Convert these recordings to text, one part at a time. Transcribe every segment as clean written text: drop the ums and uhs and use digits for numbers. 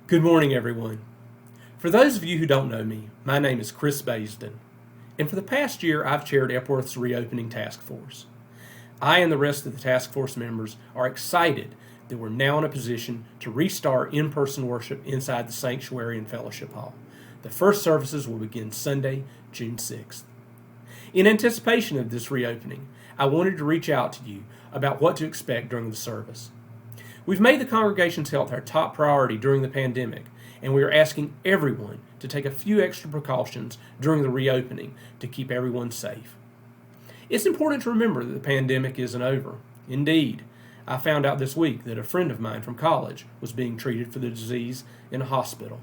Good morning, everyone. For those of you who don't know me, my name is Chris Baisden, and for the past year I've chaired Epworth's reopening task force. I and the rest of the task force members are excited that we're now in a position to restart in-person worship inside the sanctuary and fellowship hall. The first services will begin Sunday, June 6th. In anticipation of this reopening, I wanted to reach out to you about what to expect during the service. We've made the congregation's health our top priority during the pandemic, and we are asking everyone to take a few extra precautions during the reopening to keep everyone safe. It's important to remember that the pandemic isn't over. Indeed, I found out this week that a friend of mine from college was being treated for the disease in a hospital.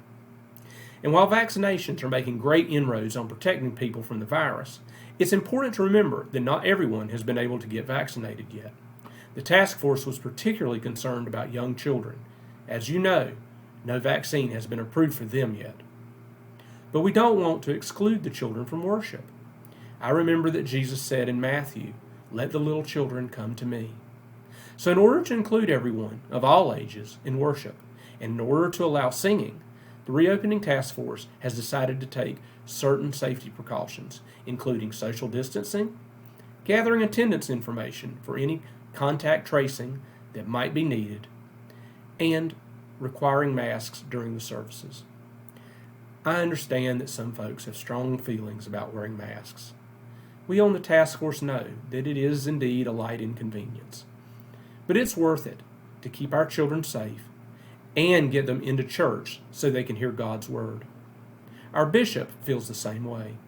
And while vaccinations are making great inroads on protecting people from the virus, it's important to remember that not everyone has been able to get vaccinated yet. The task force was particularly concerned about young children. As you know, no vaccine has been approved for them yet. But we don't want to exclude the children from worship. I remember that Jesus said in Matthew, "Let the little children come to me." So in order to include everyone of all ages in worship, and in order to allow singing, the reopening task force has decided to take certain safety precautions, including social distancing, gathering attendance information for any contact tracing that might be needed, and requiring masks during the services. I understand that some folks have strong feelings about wearing masks. We on the task force know that it is indeed a light inconvenience, but it's worth it to keep our children safe and get them into church so they can hear God's word. Our bishop feels the same way.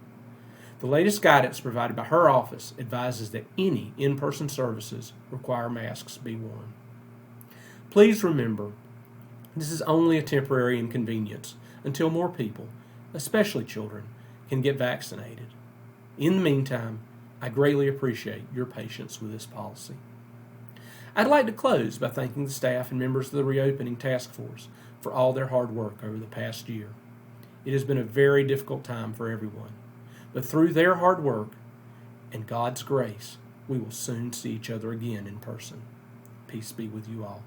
The latest guidance provided by her office advises that any in-person services require masks be worn. Please remember, this is only a temporary inconvenience until more people, especially children, can get vaccinated. In the meantime, I greatly appreciate your patience with this policy. I'd like to close by thanking the staff and members of the reopening task force for all their hard work over the past year. It has been a very difficult time for everyone. But through their hard work and God's grace, we will soon see each other again in person. Peace be with you all.